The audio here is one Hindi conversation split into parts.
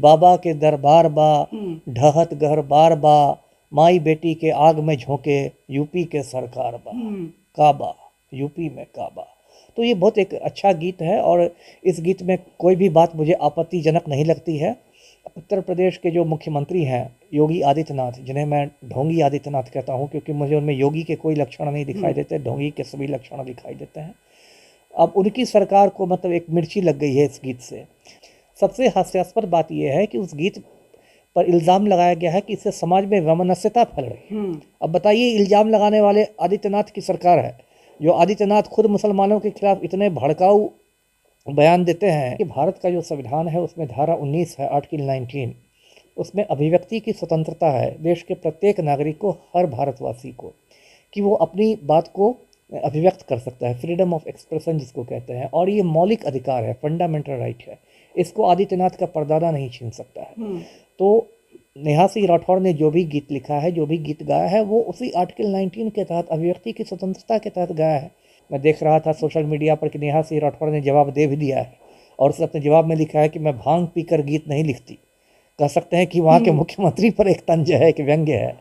बाबा के दरबार बा, ढहत घर बार बा, माई बेटी के आग में झोंके, यूपी के सरकार बा, काबा, यूपी में काबा। तो ये बहुत एक अच्छा गीत है और इस गीत में कोई भी बात मुझे आपत्तिजनक नहीं लगती है। उत्तर प्रदेश के जो मुख्यमंत्री हैं योगी आदित्यनाथ, जिन्हें मैं ढोंगी आदित्यनाथ कहता हूँ क्योंकि मुझे उनमें योगी के कोई लक्षण नहीं दिखाई देते, ढोंगी के सभी लक्षण दिखाई देते हैं। अब उनकी सरकार को मतलब एक मिर्ची लग गई है इस गीत से। सबसे हास्यास्पद बात यह है कि उस गीत पर इल्ज़ाम लगाया गया है कि इससे समाज में वैमनस्यता फैल रही है। अब बताइए, इल्ज़ाम लगाने वाले आदित्यनाथ की सरकार है, जो आदित्यनाथ खुद मुसलमानों के खिलाफ इतने भड़काऊ बयान देते हैं कि भारत का जो संविधान है उसमें धारा 19 है, आर्टिकल 19, उसमें अभिव्यक्ति की स्वतंत्रता है देश के प्रत्येक नागरिक को, हर भारतवासी को, कि वो अपनी बात को अभिव्यक्त कर सकता है, फ्रीडम ऑफ एक्सप्रेशन जिसको कहते हैं, और ये मौलिक अधिकार है, फंडामेंटल राइट है। इसको आदित्यनाथ का परदादा नहीं छीन सकता है। तो नेहा सिंह राठौर ने जो भी गीत लिखा है, जो भी गीत गाया है, वो उसी आर्टिकल 19 के तहत, अभिव्यक्ति की स्वतंत्रता के तहत गाया है। मैं देख रहा था सोशल मीडिया पर कि नेहा सिंह राठौर ने जवाब दे भी दिया है और उसने अपने जवाब में लिखा है कि मैं भांग पीकर गीत नहीं लिखती। कह सकते हैं कि वहाँ के मुख्यमंत्री पर एक तंज है, एक व्यंग्य है।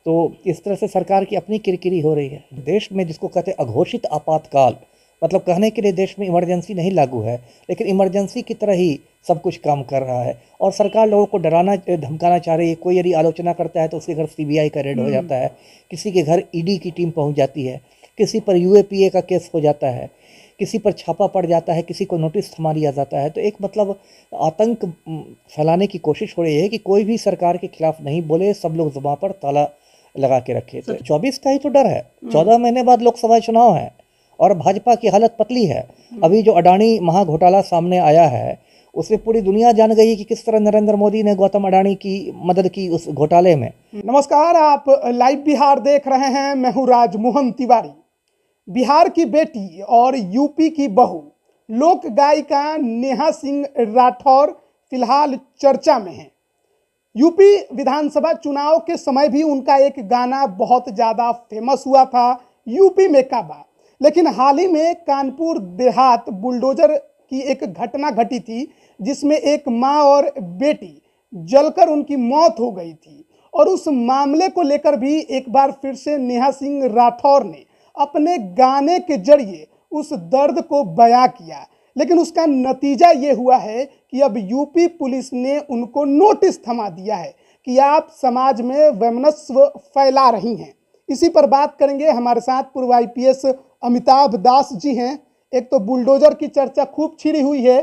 तो इस तरह से सरकार की अपनी किरकिरी हो रही है। देश में जिसको कहते हैं अघोषित आपातकाल, मतलब कहने के लिए देश में इमरजेंसी नहीं लागू है, लेकिन इमरजेंसी की तरह ही सब कुछ काम कर रहा है और सरकार लोगों को डराना धमकाना चाह रही है। कोई यदि आलोचना करता है तो उसके घर सीबीआई का रेड हो जाता है, किसी के घर ईडी की टीम पहुंच जाती है, किसी पर यूएपीए का केस हो जाता है, किसी पर छापा पड़ जाता है, किसी को नोटिस थमा दिया जाता है। तो एक मतलब आतंक फैलाने की कोशिश हो रही है कि कोई भी सरकार के खिलाफ नहीं बोले, सब लोग जुबान पर ताला लगा के रखे। तो 24 का ही तो डर है, 14 महीने बाद लोकसभा चुनाव है और भाजपा की हालत पतली है। अभी जो अडानी महाघोटाला सामने आया है उससे पूरी दुनिया जान गई कि किस तरह नरेंद्र मोदी ने गौतम अडानी की मदद की उस घोटाले में। नमस्कार, आप लाइव बिहार देख रहे हैं। मैं हूं राजमोहन तिवारी। बिहार की बेटी और यूपी की बहू लोक गायिका नेहा सिंह राठौर फिलहाल चर्चा में हैं। यूपी विधानसभा चुनाव के समय भी उनका एक गाना बहुत ज़्यादा फेमस हुआ था, यूपी में काबा। लेकिन हाल ही में कानपुर देहात बुलडोजर की एक घटना घटी थी जिसमें एक माँ और बेटी जलकर उनकी मौत हो गई थी और उस मामले को लेकर भी एक बार फिर से नेहा सिंह राठौर ने अपने गाने के जरिए उस दर्द को बयां किया। लेकिन उसका नतीजा ये हुआ है कि अब यूपी पुलिस ने उनको नोटिस थमा दिया है कि आप समाज में वैमनस्य फैला रही हैं। इसी पर बात करेंगे। हमारे साथ पूर्व आईपीएस अमिताभ दास जी हैं। एक तो बुलडोजर की चर्चा खूब छिड़ी हुई है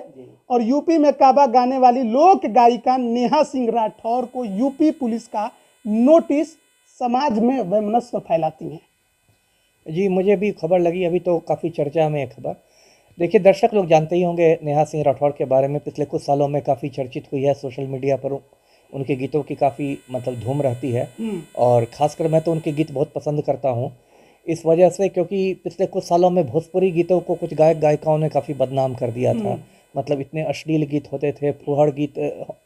और यूपी में काबा गाने वाली लोक गायिका नेहा सिंह राठौर को यूपी पुलिस का नोटिस, समाज में वैमनस्य फैलाती हैं। जी, मुझे भी खबर लगी, अभी तो काफ़ी चर्चा में है खबर। देखिए, दर्शक लोग जानते ही होंगे नेहा सिंह राठौर के बारे में, पिछले कुछ सालों में काफ़ी चर्चित हुई है सोशल मीडिया पर। उनके गीतों की काफ़ी मतलब धूम रहती है और ख़ासकर मैं तो उनके गीत बहुत पसंद करता हूँ इस वजह से, क्योंकि पिछले कुछ सालों में भोजपुरी गीतों को कुछ गायक गायिकाओं ने काफ़ी बदनाम कर दिया था। मतलब इतने अश्लील गीत होते थे, फुहड़ गीत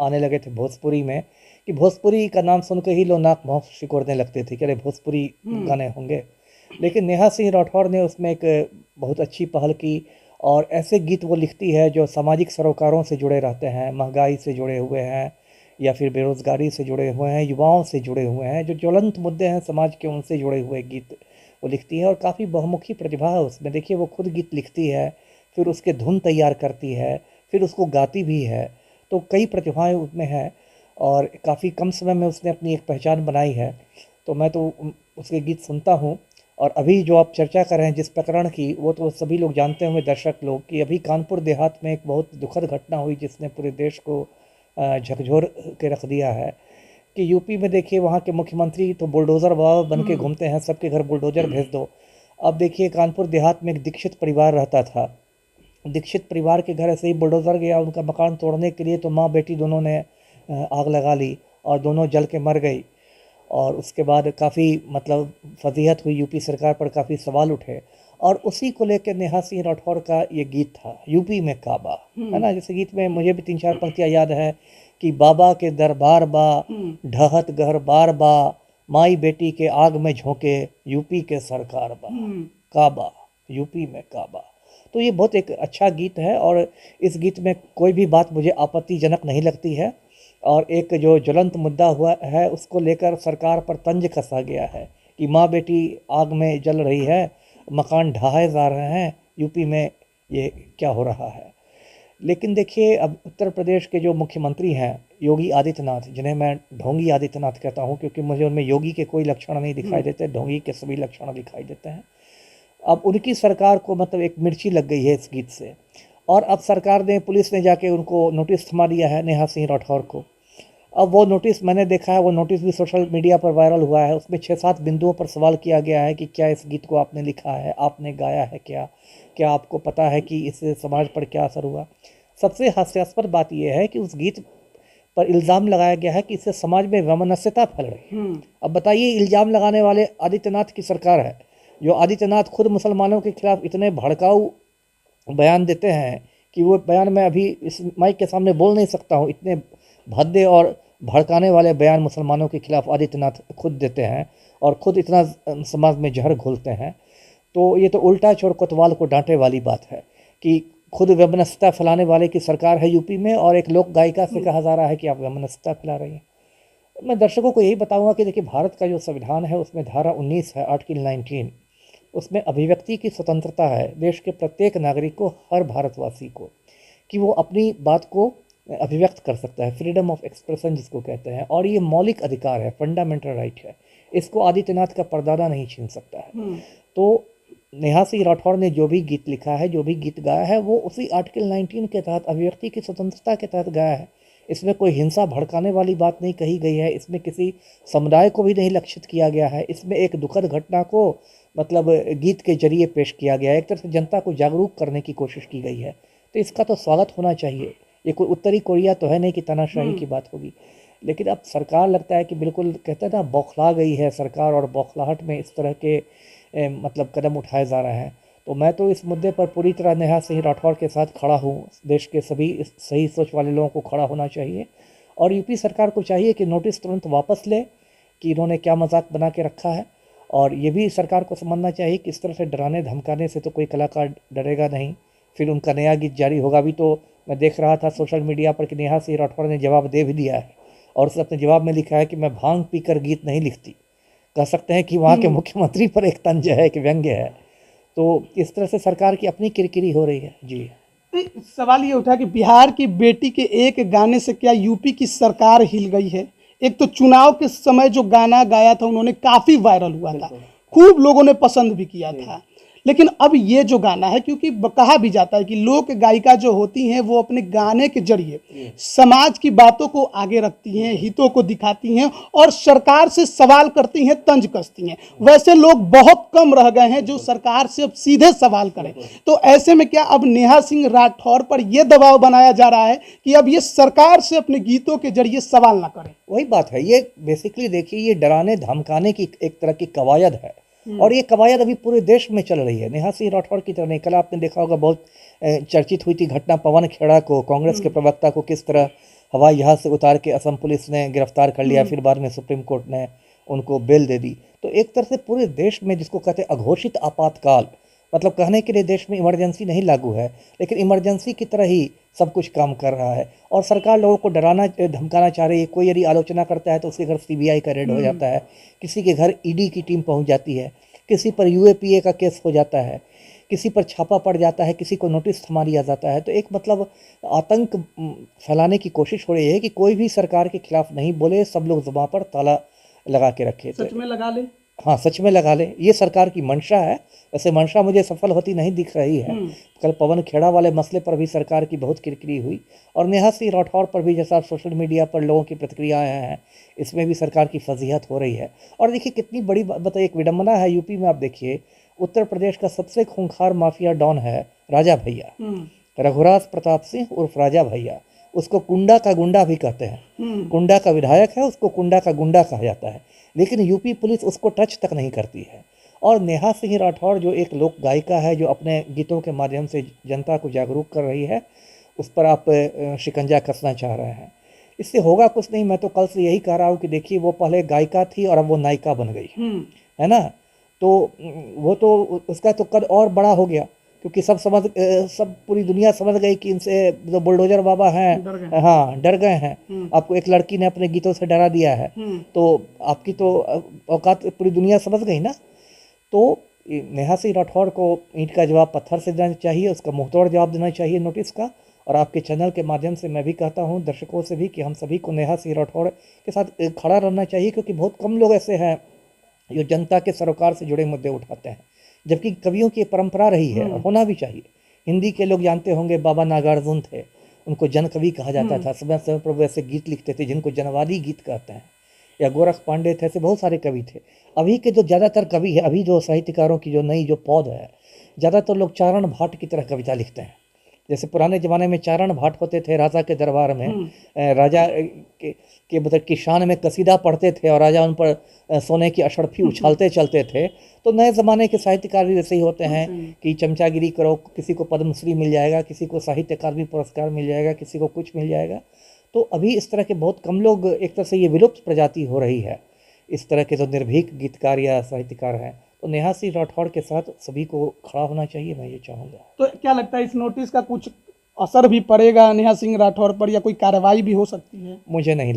आने लगे थे भोजपुरी में कि भोजपुरी का नाम सुन के ही लोग नाक भौं सिकोड़ने लगते थे कि अरे भोजपुरी गाने होंगे। लेकिन नेहा सिंह राठौर ने उसमें एक बहुत अच्छी पहल की और ऐसे गीत वो लिखती है जो सामाजिक सरोकारों से जुड़े रहते हैं, महंगाई से जुड़े हुए हैं या फिर बेरोज़गारी से जुड़े हुए हैं, युवाओं से जुड़े हुए हैं, जो ज्वलंत मुद्दे हैं समाज के, उनसे जुड़े हुए गीत वो लिखती है और काफ़ी बहुमुखी प्रतिभा है उसमें। देखिए, वो खुद गीत लिखती है, फिर उसके धुन तैयार करती है, फिर उसको गाती भी है। तो कई प्रतिभाएँ उसमें हैं और काफ़ी कम समय में उसने अपनी एक पहचान बनाई है। तो मैं तो उसके गीत सुनता हूँ। और अभी जो आप चर्चा कर रहे हैं जिस प्रकरण की, वो तो सभी लोग जानते होंगे दर्शक लोग, कि अभी कानपुर देहात में एक बहुत दुखद घटना हुई जिसने पूरे देश को झकझोर के रख दिया है। कि यूपी में देखिए, वहाँ के मुख्यमंत्री तो बुलडोज़र बाबा बन के घूमते हैं, सबके घर बुलडोज़र भेज दो। अब देखिए, कानपुर देहात में एक दीक्षित परिवार रहता था। दीक्षित परिवार के घर ऐसे ही बुलडोज़र गया उनका मकान तोड़ने के लिए, तो माँ बेटी दोनों ने आग लगा ली और दोनों जल के मर गई। और उसके बाद काफ़ी मतलब फजीहत हुई, यूपी सरकार पर काफ़ी सवाल उठे और उसी को लेकर नेहा सिंह राठौर का ये गीत था, यूपी में काबा, है ना। जैसे गीत में मुझे भी 3-4 पंक्तियाँ याद है कि बाबा के दरबार बा, ढहत घर बार बा, माई बेटी के आग में झोंके, यूपी के सरकार बा, काबा, यूपी में काबा। तो ये बहुत एक अच्छा गीत है और इस गीत में कोई भी बात मुझे आपत्तिजनक नहीं लगती है। और एक जो ज्वलंत मुद्दा हुआ है उसको लेकर सरकार पर तंज कसा गया है कि माँ बेटी आग में जल रही है, मकान ढहाए जा रहे हैं, यूपी में ये क्या हो रहा है। लेकिन देखिए, अब उत्तर प्रदेश के जो मुख्यमंत्री हैं योगी आदित्यनाथ, जिन्हें मैं ढोंगी आदित्यनाथ कहता हूं क्योंकि मुझे उनमें योगी के कोई लक्षण नहीं दिखाई देते, ढोंगी के सभी लक्षण दिखाई देते हैं। अब उनकी सरकार को मतलब एक मिर्ची लग गई है इस गीत से, और अब सरकार ने, पुलिस ने जाके उनको नोटिस थमा दिया है, नेहा सिंह राठौर को। अब वो नोटिस मैंने देखा है, वो नोटिस भी सोशल मीडिया पर वायरल हुआ है। उसमें 6-7 बिंदुओं पर सवाल किया गया है कि क्या इस गीत को आपने लिखा है, आपने गाया है, क्या आपको पता है कि इससे समाज पर क्या असर हुआ। सबसे हास्यास्पद बात यह है कि उस गीत पर इल्ज़ाम लगाया गया है कि इससे समाज में वैमनस्यता फैल रही है। अब बताइए, इल्ज़ाम लगाने वाले आदित्यनाथ की सरकार है, जो आदित्यनाथ खुद मुसलमानों के खिलाफ इतने भड़काऊ बयान देते हैं कि वो बयान मैं अभी इस माइक के सामने बोल नहीं सकता हूँ। इतने भद्दे और भड़काने वाले बयान मुसलमानों के खिलाफ आदित्यनाथ खुद देते हैं और खुद इतना समाज में जहर घोलते हैं। तो ये तो उल्टा चोर कोतवाल को डांटे वाली बात है कि खुद वैमनस्यता फैलाने वाले की सरकार है यूपी में, और एक लोक गायिका से कहा जा रहा है कि आप वैमनस्यता फैला रही हैं। मैं दर्शकों को यही बताऊंगा कि देखिए, भारत का जो संविधान है उसमें धारा 19 है, आर्टिकल 19, उसमें अभिव्यक्ति की स्वतंत्रता है देश के प्रत्येक नागरिक को, हर भारतवासी को, कि वो अपनी बात को अभिव्यक्त कर सकता है, फ्रीडम ऑफ एक्सप्रेशन जिसको कहते हैं, और ये मौलिक अधिकार है, फंडामेंटल राइट है। इसको आदित्यनाथ का परदादा नहीं छीन सकता है। तो नेहा सिंह राठौर ने जो भी गीत लिखा है, जो भी गीत गाया है, वो उसी आर्टिकल 19 के तहत, अभिव्यक्ति की स्वतंत्रता के तहत गाया है। इसमें कोई हिंसा भड़काने वाली बात नहीं कही गई है, इसमें किसी समुदाय को भी नहीं लक्षित किया गया है। इसमें एक दुखद घटना को मतलब गीत के जरिए पेश किया गया है, एक तरह से जनता को जागरूक करने की कोशिश की गई है। तो इसका तो स्वागत होना चाहिए। ये कोई उत्तरी कोरिया तो है नहीं कि तानाशाही की बात होगी। लेकिन अब सरकार लगता है कि बिल्कुल, कहते हैं ना, बौखला गई है सरकार, और बौखलाहट में इस तरह के मतलब कदम उठाए जा रहे हैं। तो मैं तो इस मुद्दे पर पूरी तरह नेहा सिंह राठौर के साथ खड़ा हूँ। देश के सभी सही सोच वाले लोगों को खड़ा होना चाहिए, और यूपी सरकार को चाहिए कि नोटिस तुरंत वापस ले कि इन्होंने क्या मजाक बना के रखा है। और ये भी सरकार को समझना चाहिए कि इस तरह से डराने धमकाने से तो कोई कलाकार डरेगा नहीं। फिर उनका नया गीत जारी होगा भी। तो मैं देख रहा था सोशल मीडिया पर कि नेहा सिंह राठौर ने जवाब दे भी दिया है, और उसने अपने जवाब में लिखा है कि मैं भांग पीकर गीत नहीं लिखती। कह सकते हैं कि वहाँ के मुख्यमंत्री पर एक तंज है, कि व्यंग्य है। तो इस तरह से सरकार की अपनी किरकिरी हो रही है। जी, सवाल ये उठा कि बिहार की बेटी के एक गाने से क्या यूपी की सरकार हिल गई है। एक तो चुनाव के समय जो गाना गाया था उन्होंने, काफी वायरल हुआ था, खूब लोगों ने पसंद भी किया था। लेकिन अब ये जो गाना है, क्योंकि कहा भी जाता है कि लोक गायिका जो होती हैं वो अपने गाने के जरिए समाज की बातों को आगे रखती हैं, हितों को दिखाती हैं, और सरकार से सवाल करती हैं, तंज कसती हैं। वैसे लोग बहुत कम रह गए हैं जो सरकार से अब सीधे सवाल करें। तो ऐसे में क्या अब नेहा सिंह राठौर पर यह दबाव बनाया जा रहा है कि अब ये सरकार से अपने गीतों के जरिए सवाल ना करें? वही बात है। ये बेसिकली देखिए, ये डराने धमकाने की एक तरह की कवायद है, और ये कवायद अभी पूरे देश में चल रही है। नेहा सिंह राठौर की तरह नहीं। कल आपने देखा होगा, बहुत चर्चित हुई थी घटना, पवन खेड़ा को, कांग्रेस के प्रवक्ता को किस तरह हवाई जहाज से उतार के असम पुलिस ने गिरफ्तार कर लिया, फिर बाद में सुप्रीम कोर्ट ने उनको बेल दे दी। तो एक तरह से पूरे देश में, जिसको कहते हैं अघोषित आपातकाल, मतलब कहने के लिए देश में इमरजेंसी नहीं लागू है, लेकिन इमरजेंसी की तरह ही सब कुछ काम कर रहा है। और सरकार लोगों को डराना धमकाना चाह रही है। कोई यदि आलोचना करता है तो उसके घर सीबीआई का रेड हो जाता है, किसी के घर ईडी की टीम पहुंच जाती है, किसी पर यूएपीए का केस हो जाता है, किसी पर छापा पड़ जाता है, किसी को नोटिस थमा दिया जाता है। तो एक मतलब आतंक फैलाने की कोशिश हो रही है कि कोई भी सरकार के खिलाफ नहीं बोले, सब लोग जुबान पर ताला लगा के रखे। सच में लगा ले। हाँ, सच में लगा ले, ये सरकार की मंशा है। वैसे मंशा मुझे सफल होती नहीं दिख रही है। कल पवन खेड़ा वाले मसले पर भी सरकार की बहुत किरकिरी हुई, और नेहा सिंह राठौर पर भी, जैसा सोशल मीडिया पर लोगों की प्रतिक्रियाएं हैं, इसमें भी सरकार की फजीहत हो रही है। और देखिए कितनी बड़ी बताइए, एक विडम्बना है यूपी में। आप देखिए, उत्तर प्रदेश का सबसे खूंखार माफिया डॉन है राजा भैया, रघुराज प्रताप सिंह उर्फ राजा भैया। उसको कुंडा का गुंडा भी कहते हैं। कुंडा का विधायक है, उसको कुंडा का गुंडा कहा जाता है। लेकिन यूपी पुलिस उसको टच तक नहीं करती है। और नेहा सिंह राठौर जो एक लोक गायिका है, जो अपने गीतों के माध्यम से जनता को जागरूक कर रही है, उस पर आप शिकंजा कसना चाह रहे हैं। इससे होगा कुछ नहीं। मैं तो कल से यही कह रहा हूँ कि देखिए, वो पहले गायिका थी और अब वो नायिका बन गई, है ना। तो वो तो उसका तो कद और बड़ा हो गया, क्योंकि सब पूरी दुनिया समझ गई कि इनसे जो बुलडोजर बाबा डर हैं, गए। हाँ डर गए हैं। आपको एक लड़की ने अपने गीतों से डरा दिया है, तो आपकी तो औकात पूरी दुनिया समझ गई ना। तो नेहा सिंह राठौर को ईंट का जवाब पत्थर से देना चाहिए, उसका मुंहतोड़ जवाब देना चाहिए नोटिस का। और आपके चैनल के माध्यम से मैं भी कहता हूँ दर्शकों से भी कि हम सभी को नेहा सिंह राठौर के साथ खड़ा रहना चाहिए, क्योंकि बहुत कम लोग ऐसे हैं जो जनता के सरोकार से जुड़े मुद्दे उठाते हैं, जबकि कवियों की परंपरा रही है और होना भी चाहिए। हिंदी के लोग जानते होंगे बाबा नागार्जुन थे, उनको जन कवि कहा जाता था, समय समय पर वैसे गीत लिखते थे जिनको जनवादी गीत कहते हैं, या गोरख पांडे थे, ऐसे बहुत सारे कवि थे। अभी के जो ज़्यादातर कवि है, अभी जो साहित्यकारों की जो नई जो पौध है, ज़्यादातर लोग चारण भाट की तरह कविता लिखते हैं। जैसे पुराने ज़माने में चारण भाट होते थे राजा के दरबार में, राजा के मतलब की शान में कसीदा पढ़ते थे और राजा उन पर सोने की अशरफी उछालते चलते थे। तो नए ज़माने के साहित्यकार भी वैसे ही होते हैं कि चमचागिरी करो, किसी को पद्मश्री मिल जाएगा, किसी को साहित्य अकादमी पुरस्कार मिल जाएगा, किसी को कुछ मिल जाएगा। तो अभी इस तरह के बहुत कम लोग, एक तरह से ये विलुप्त प्रजाति हो रही है इस तरह के जो निर्भीक गीतकार या साहित्यकार हैं। तो नेहा सिंह राठौर के साथ सभी को खड़ा होना चाहिए, मैं ये चाहूँगा। तो क्या लगता है इस नोटिस का कुछ असर भी पड़ेगा नेहा सिंह राठौर पर, या कोई कार्रवाई भी हो सकती है? मुझे नहीं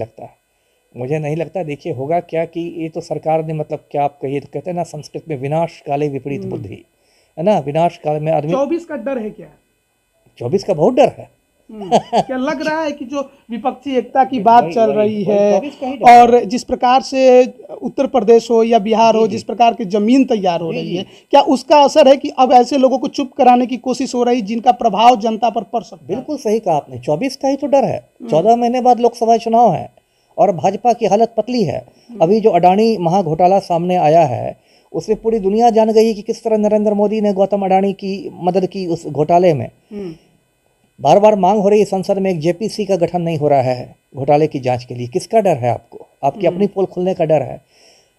लगता। देखिए होगा क्या कि ये तो सरकार ने, मतलब क्या आप कहिए, तो कहते हैं ना संस्कृत में विनाश काले विपरीत बुद्धि, है ना। विनाश काल में आदमी 24 का डर है क्या? 24 का बहुत डर है। क्या लग रहा है कि जो विपक्षी एकता की बात चल रही है 24 का ही डर और जिस प्रकार से उत्तर प्रदेश हो या बिहार हो, जिस प्रकार की जमीन तैयार हो रही है, क्या उसका असर है कि अब ऐसे लोगों को चुप कराने की कोशिश हो रही जिनका प्रभाव जनता पर पड़ सकता है? बिल्कुल सही कहा आपने, 24 का ही तो डर है। 14 महीने बाद लोकसभा चुनाव है और भाजपा की हालत पतली है। अभी जो अडानी महाघोटाला सामने आया है, उसमें पूरी दुनिया जान गई कि किस तरह नरेंद्र मोदी ने गौतम अडानी की मदद की उस घोटाले में। बार बार मांग हो रही है संसद में, एक जेपीसी का गठन नहीं हो रहा है घोटाले की जांच के लिए। किसका डर है आपको? आपकी अपनी पोल खुलने का डर है।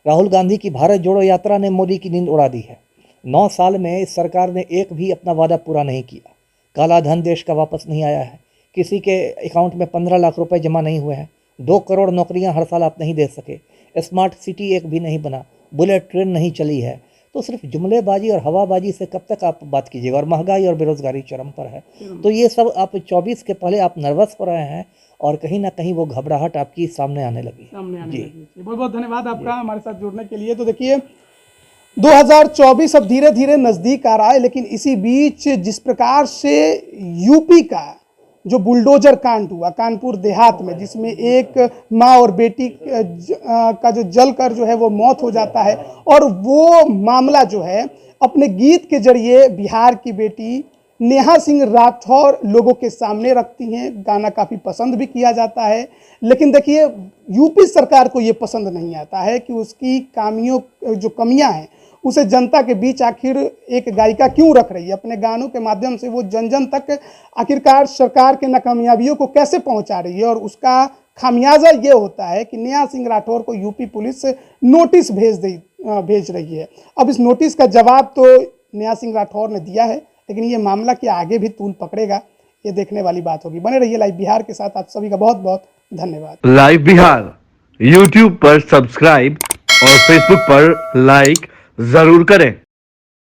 राहुल गांधी की भारत जोड़ो यात्रा ने मोदी की नींद उड़ा दी है। 9 साल में इस सरकार ने एक भी अपना वादा पूरा नहीं किया। काला धन देश का वापस नहीं आया है, किसी के अकाउंट में 15 लाख रुपए जमा नहीं हुए हैं, 2 करोड़ नौकरियां हर साल आप नहीं दे सके, स्मार्ट सिटी एक भी नहीं बना, बुलेट ट्रेन नहीं चली है। तो सिर्फ जुमलेबाजी और हवाबाजी से कब तक आप बात कीजिएगा? और महंगाई और बेरोजगारी चरम पर है। तो ये सब आप 24 के पहले आप नर्वस हो रहे हैं और कहीं ना कहीं वो घबराहट आपकी सामने आने लगी। बहुत बहुत धन्यवाद आपका हमारे साथ जुड़ने के लिए। तो देखिए 2024 अब धीरे धीरे नजदीक आ रहा है, लेकिन इसी बीच जिस प्रकार से यूपी का जो बुलडोजर कांड हुआ कानपुर देहात में, जिसमें एक माँ और बेटी का जो जलकर जो है वो मौत हो जाता है, और वो मामला जो है अपने गीत के जरिए बिहार की बेटी नेहा सिंह राठौर लोगों के सामने रखती हैं। गाना काफ़ी पसंद भी किया जाता है, लेकिन देखिए यूपी सरकार को ये पसंद नहीं आता है कि उसकी कमियां हैं उसे जनता के बीच आखिर एक गायिका क्यों रख रही है। अपने गानों के माध्यम से वो जन जन तक आखिरकार सरकार के नाकामयाबियों को कैसे पहुंचा रही है, और उसका खामियाजा ये होता है कि नेहा सिंह राठौर को यूपी पुलिस नोटिस भेज रही है। अब इस नोटिस का जवाब तो नेहा सिंह राठौर ने दिया है, लेकिन ये मामला क्या आगे भी तूल पकड़ेगा, ये देखने वाली बात होगी। बने रहिए लाइव बिहार के साथ। आप सभी का बहुत बहुत धन्यवाद। लाइव बिहार यूट्यूब पर सब्सक्राइब और फेसबुक पर लाइक जरूर करें।